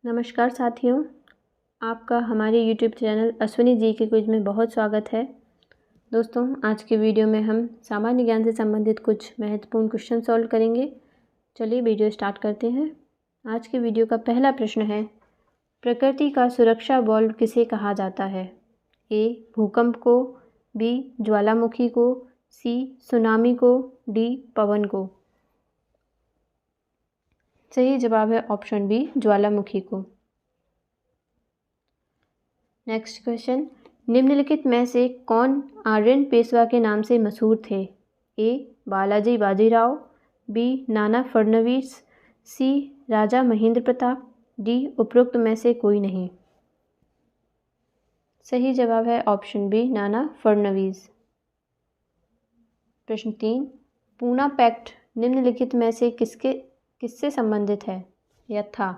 नमस्कार साथियों, आपका हमारे YouTube चैनल अश्विनी जी के क्विज में बहुत स्वागत है। दोस्तों, आज के वीडियो में हम सामान्य ज्ञान से संबंधित कुछ महत्वपूर्ण क्वेश्चन सॉल्व करेंगे। चलिए वीडियो स्टार्ट करते हैं। आज के वीडियो का पहला प्रश्न है, प्रकृति का सुरक्षा बॉल्व किसे कहा जाता है? ए. भूकंप को, बी. ज्वालामुखी को, सी. सुनामी को, डी. पवन को। सही जवाब है ऑप्शन बी, ज्वालामुखी को। नेक्स्ट क्वेश्चन, निम्नलिखित में से कौन आर्यन पेशवा के नाम से मशहूर थे? ए. बालाजी बाजीराव, बी. नाना फडणवीस, सी. राजा महेंद्र प्रताप, डी. उपरोक्त में से कोई नहीं। सही जवाब है ऑप्शन बी, नाना फडणवीस। प्रश्न 3, पूना पैक्ट निम्नलिखित में से किससे संबंधित है या था?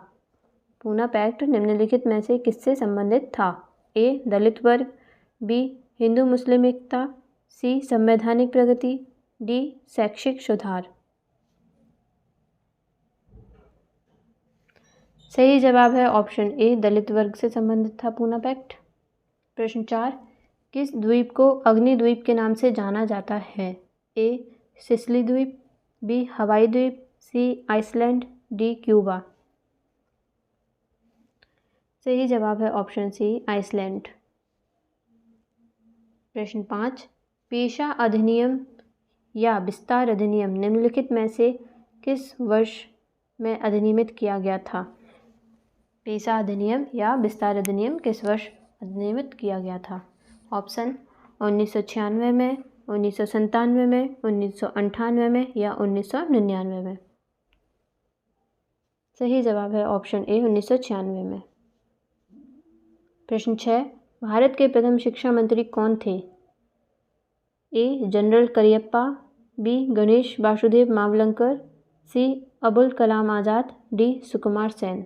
पूना पैक्ट निम्नलिखित में से किससे संबंधित था? ए. दलित वर्ग, बी. हिंदू मुस्लिम एकता, सी. संवैधानिक प्रगति, डी. शैक्षिक सुधार। सही जवाब है ऑप्शन ए, दलित वर्ग से संबंधित था पूना पैक्ट। प्रश्न 4, किस द्वीप को अग्निद्वीप के नाम से जाना जाता है? ए. सिसिली द्वीप, बी. हवाई द्वीप, सी. Iceland, D. क्यूबा। सही जवाब है ऑप्शन सी, आइसलैंड। प्रश्न 5, पेशा अधिनियम या विस्तार अधिनियम निम्नलिखित में से किस वर्ष में अधिनियमित किया गया था? पेशा अधिनियम या विस्तार अधिनियम किस वर्ष अधिनियमित किया गया था? ऑप्शन 1996 में, 1997 में, 1998 में या 1999 में। सही जवाब है ऑप्शन ए, 1996 में। प्रश्न 6, भारत के प्रथम शिक्षा मंत्री कौन थे? A. General Kariappa, B. Ganesh Vasudev Mavalankar, C. Abul Kalam Azad, D. Sukumar Sen.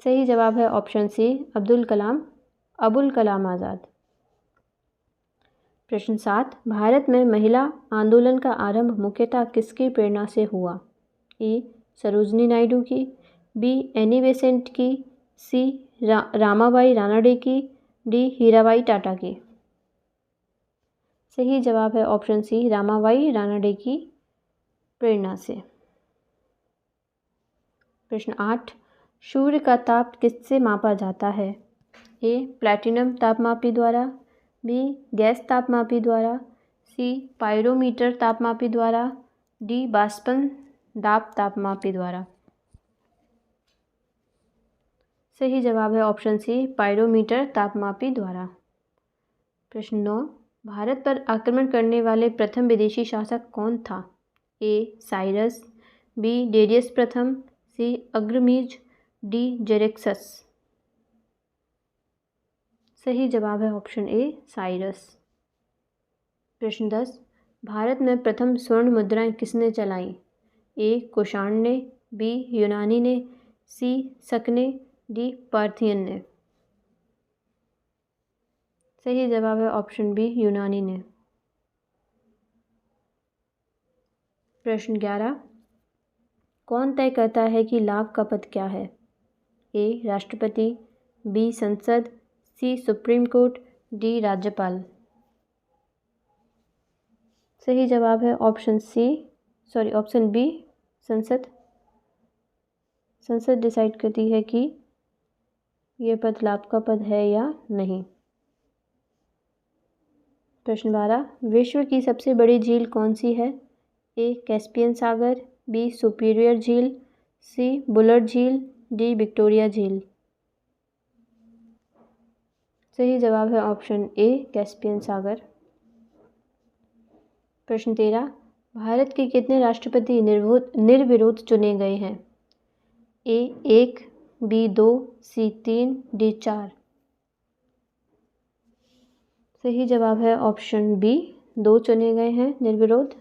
सही जवाब है ऑप्शन सी, अबुल कलाम आज़ाद। प्रश्न 7, भारत में महिला आंदोलन का आरंभ मुख्यतः किसकी प्रेरणा से हुआ? ए. सरोजिनी नायडू की, बी. एनी बेसेंट की, सी. रामाबाई रानडे की, डी. हीराबाई टाटा की। सही जवाब है ऑप्शन सी, रामाबाई रानडे की प्रेरणा से। प्रश्न 8, सूर्य का ताप किससे मापा जाता है? ए. प्लैटिनम तापमापी द्वारा, बी. गैस तापमापी द्वारा, सी. पायरोमीटर तापमापी द्वारा, डी. बाष्पन दाब तापमापी द्वारा। सही जवाब है ऑप्शन सी, पायरोमीटर तापमापी द्वारा। प्रश्न 9, भारत पर आक्रमण करने वाले प्रथम विदेशी शासक कौन था? ए. Cyrus, B. डेरियस प्रथम, सी. अग्रमीज, डी. जेरेक्सस। सही जवाब है ऑप्शन ए, साइरस। प्रश्न 10, भारत में प्रथम स्वर्ण मुद्राएं किसने चलाई? ए. कुषाण ने, बी. यूनानी ने, सी. शक ने, डी. पार्थियन ने। सही जवाब है ऑप्शन बी, यूनानी ने। प्रश्न 11, कौन तय करता है कि लाभ का पद क्या है? ए. राष्ट्रपति, बी. संसद, सी. Supreme court, D. राज्यपाल। सही जवाब है ऑप्शन बी, संसद। संसद डिसाइड करती है कि यह पद लाभ का पद है या नहीं। प्रश्न 12, विश्व की सबसे बड़ी झील कौन सी है? ए. कैस्पियन सागर, बी. सुपीरियर झील, सी. बुलर झील, डी. विक्टोरिया झील। सही जवाब है ऑप्शन ए, कैस्पियन सागर। प्रश्न 13, भारत के कितने राष्ट्रपति निर्विरोध चुने गए हैं? ए. 1, बी. 2, सी. 3, डी. 4। सही जवाब है ऑप्शन बी, 2 चुने गए हैं निर्विरोध।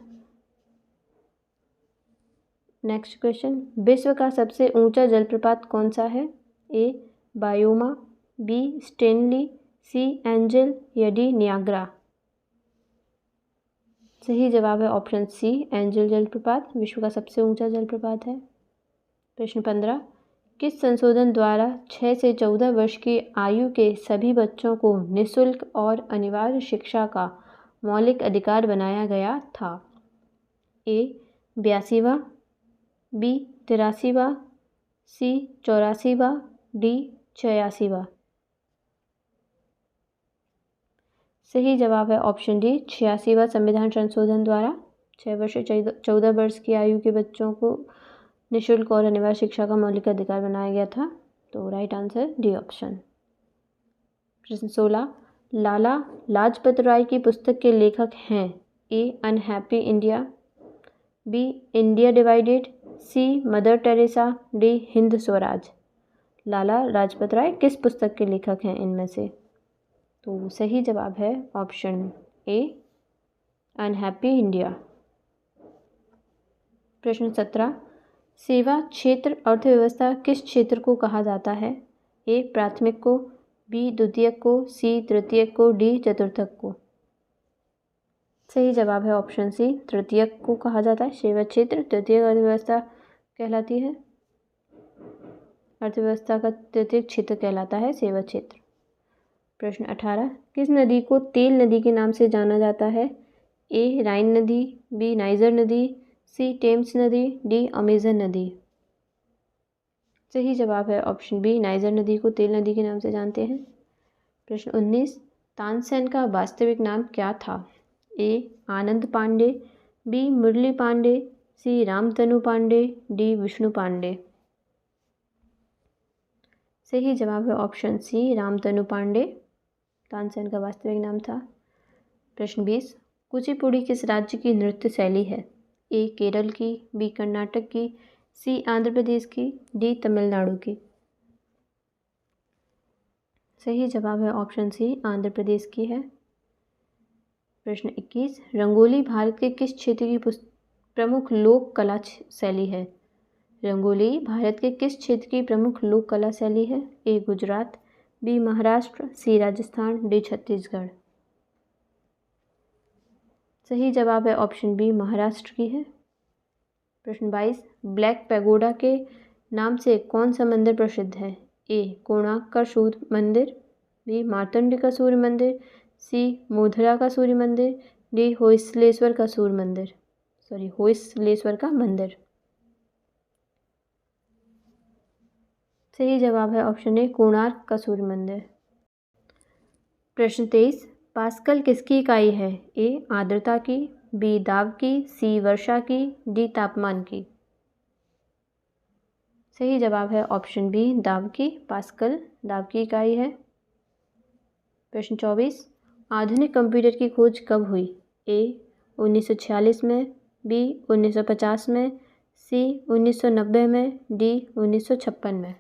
नेक्स्ट क्वेश्चन, विश्व का सबसे ऊंचा जलप्रपात कौन सा है? ए. बायोमा, बी. स्टेनली, सी. एंजल या डी. नियाग्रा। सही जवाब है ऑप्शन सी, एंजल जलप्रपात विश्व का सबसे ऊंचा जलप्रपात है। प्रश्न 15, किस संशोधन द्वारा 6 से 14 वर्ष की आयु के सभी बच्चों को निःशुल्क और अनिवार्य शिक्षा का मौलिक अधिकार बनाया गया था? ए 82वां, बी 83वां, सी 84वां, डी 86वां। सही जवाब है ऑप्शन डी 86वां संविधान संशोधन द्वारा 6 वर्ष से 14 वर्ष की आयु के बच्चों को निःशुल्क और अनिवार्य शिक्षा का मौलिक अधिकार बनाया गया था। तो राइट आंसर डी ऑप्शन। प्रश्न 16, लाला लाजपत राय की पुस्तक के लेखक हैं? A unhappy India, B India divided, C Mother Teresa, D Hind Swaraj. Lala Lajpat Rai किस पुस्तक के लेखक हैं इनमें से? तो सही जवाब है ऑप्शन ए अनहैप्पी इंडिया। प्रश्न 17, सेवा क्षेत्र अर्थव्यवस्था किस क्षेत्र को कहा जाता है? ए प्राथमिक को, बी द्वितीयक को, सी तृतीयक को, डी चतुर्थक को। सही जवाब है ऑप्शन सी तृतीयक को कहा जाता है। सेवा क्षेत्र तृतीयक अर्थव्यवस्था कहलाती है। अर्थव्यवस्था का तृतीयक क्षेत्र कहलाता है सेवा क्षेत्र। प्रश्न 18, किस नदी को तेल नदी के नाम से जाना जाता है? ए राइन नदी, बी नाइजर नदी, सी टेम्स नदी, डी अमेजन नदी। सही जवाब है ऑप्शन बी नाइजर नदी को तेल नदी के नाम से जानते हैं। प्रश्न 19, तानसेन का वास्तविक नाम क्या था? ए आनंद पांडे, बी मुरली पांडे, सी रामतनु पांडे, डी विष्णु पांडे। सही जवाब है ऑप्शन सी रामतनु पांडे तानसेन का वास्तविक नाम था। प्रश्न 20, कुचिपुड़ी किस राज्य की नृत्य शैली है? ए केरल की, बी कर्नाटक की, सी आंध्र प्रदेश की, डी तमिलनाडु की। सही जवाब है ऑप्शन सी आंध्र प्रदेश की है। प्रश्न 21, रंगोली भारत के किस क्षेत्र की प्रमुख लोक कला शैली है? रंगोली भारत के किस क्षेत्र की प्रमुख लोक कला शैली है? ए गुजरात, बी महाराष्ट्र, सी राजस्थान, डी छत्तीसगढ़। सही जवाब है ऑप्शन बी महाराष्ट्र की है। प्रश्न 22, ब्लैक पैगोडा के नाम से कौन सा मंदिर प्रसिद्ध है? ए कोणार्क का सूर्य मंदिर, बी मार्तंड का सूर्य मंदिर, सी मोधरा का सूर्य मंदिर, डी होयसलेश्वर का सूर्य मंदिर होयसलेश्वर का मंदिर। सही जवाब है ऑप्शन ए कोणार्क का सूर्य मंदिर। प्रश्न 23, पास्कल किसकी इकाई है? ए आर्द्रता की, बी दाब की, सी वर्षा की, डी तापमान की। सही जवाब है ऑप्शन बी दाब की। पास्कल दाब की इकाई है। प्रश्न 24, आधुनिक कंप्यूटर की खोज कब हुई? ए 1946 में, बी 1950 में, सी 1990 में, डी 1956 में।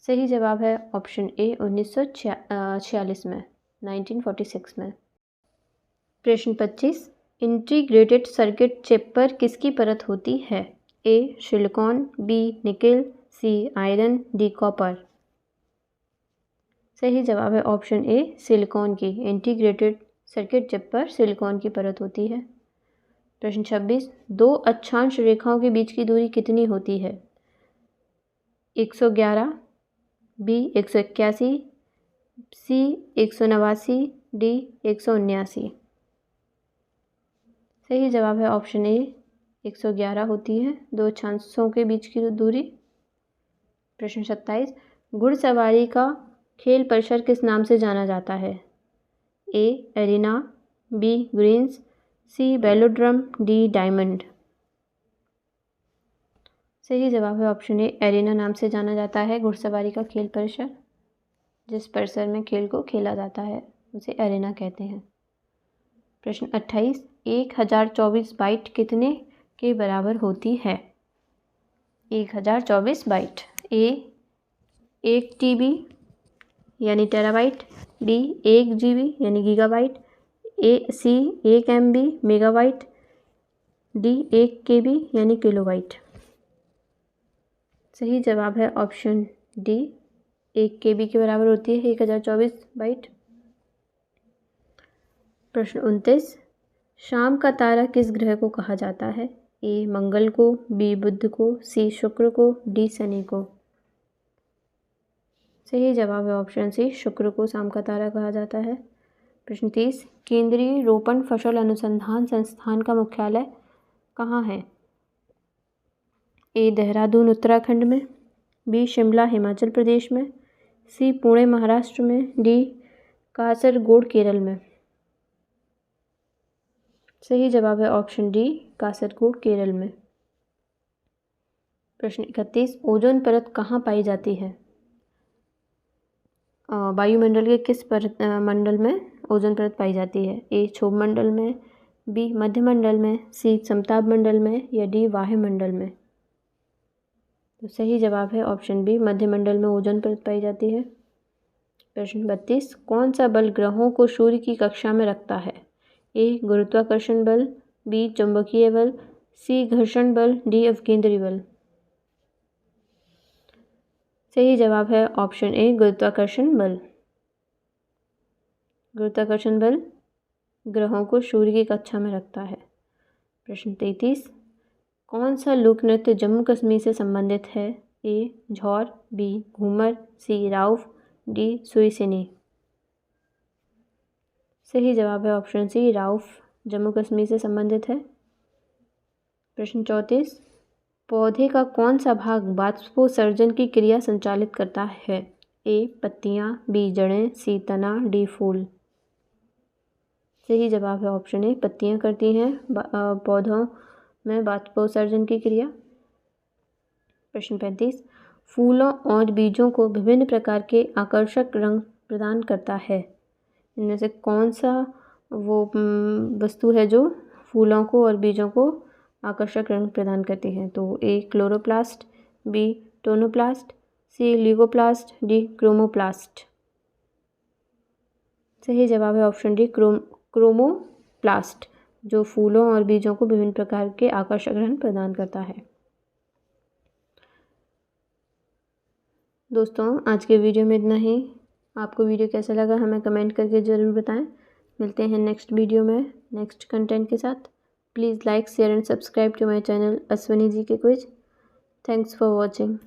सही जवाब है ऑप्शन ए 1946 में 1946 में। प्रश्न 25, इंटीग्रेटेड सर्किट चिप पर किसकी परत होती है? A silicon, B nickel, C iron, D copper. सही जवाब है ऑप्शन ए सिलिकॉन की। इंटीग्रेटेड सर्किट चिप पर सिलिकॉन की परत होती है। प्रश्न 26, दो अक्षांश रेखाओं के बीच की दूरी कितनी होती है? 111, बी 181, सी 189, डी 179। सही जवाब है ऑप्शन ए 111 होती है दो अक्षांशों के बीच की दूरी। प्रश्न 27, घुड़सवारी का खेल परिसर किस नाम से जाना जाता है? ए एरिना, बी ग्रीन्स, सी वेलोड्रम, डी डायमंड। सही जवाब है ऑप्शन ए एरिना नाम से जाना जाता है घुड़सवारी का खेल परिसर। जिस परिसर में खेल को खेला जाता है उसे एरिना कहते हैं। प्रश्न 28, 1024 बाइट कितने के बराबर होती है? 1024 बाइट। ए 1 TB यानी टेराबाइट, बी 1 GB यानी गीगाबाइट, सी 1 MB मेगाबाइट, डी 1 KB यानी किलोबाइट। सही जवाब है ऑप्शन डी 1 KB के बराबर होती है 1024 बाइट। प्रश्न 29, शाम का तारा किस ग्रह को कहा जाता है? ए मंगल को, बी बुध को, सी शुक्र को, डी शनि को। सही जवाब है ऑप्शन सी, शुक्र को शाम का तारा कहा जाता है। प्रश्न 30, केंद्रीय रोपण फसल अनुसंधान संस्थान का मुख्यालय कहाँ है? ए देहरादून उत्तराखंड में, बी शिमला हिमाचल प्रदेश में, सी पुणे महाराष्ट्र में, डी कासरगोड केरल में। सही जवाब है ऑप्शन डी, कासरगोड केरल में। प्रश्न 31, ओजोन परत कहाँ पाई जाती है? वायुमंडल के किस मंडल में ओजोन परत पाई जाती है? ए क्षोभ मंडल में, बी मध्य मंडल में, सी समताप मंडल में, या डी वायुमंडल में। तो सही जवाब है ऑप्शन बी, मध्य मंडल में ओजोन परत पाई जाती है। प्रश्न 32, कौन सा बल ग्रहों को सूर्य की कक्षा में रखता है? ए गुरुत्वाकर्षण बल, बी चुंबकीय बल, सी घर्षण बल, डी अपकेंद्री बल। सही जवाब है ऑप्शन ए, गुरुत्वाकर्षण बल। गुरुत्वाकर्षण बल ग्रहों को सूर्य की कक्षा में रखता है। प्रश्न 33, कौन सा लोक नृत्य जम्मू कश्मीर से संबंधित है? ए झौर, बी घूमर, सी राउफ, डी सुईसिनी। सही जवाब है ऑप्शन सी, राउफ जम्मू कश्मीर से संबंधित है। प्रश्न 34, पौधे का कौन सा भाग वाष्पोत्सर्जन की क्रिया संचालित करता है? ए पत्तियां, बी जड़ें, सी तना, डी फूल। सही जवाब है ऑप्शन ए, पत्तियां करती हैं पौधों में वाष्पोत्सर्जन की क्रिया। प्रश्न 35, फूलों और बीजों को विभिन्न प्रकार के आकर्षक रंग प्रदान करता है। इनमें से कौन सा वो वस्तु है जो फूलों को और बीजों को आकर्षक रंग प्रदान करती है? तो ए क्लोरोप्लास्ट, बी टोनोप्लास्ट, सी ल्यूकोप्लास्ट, डी क्रोमोप्लास्ट। सही जवाब है ऑप्शन डी, क्रोमोप्लास्ट, जो फूलों और बीजों को विभिन्न प्रकार के आकर्षक रंग प्रदान करता है। दोस्तों आज के वीडियो में इतना ही। आपको वीडियो कैसा लगा हमें कमेंट करके ज़रूर बताएं। मिलते हैं नेक्स्ट वीडियो में नेक्स्ट कंटेंट के साथ। Please like, share and subscribe to my channel Ashwini ji के क्विज। Thanks for watching.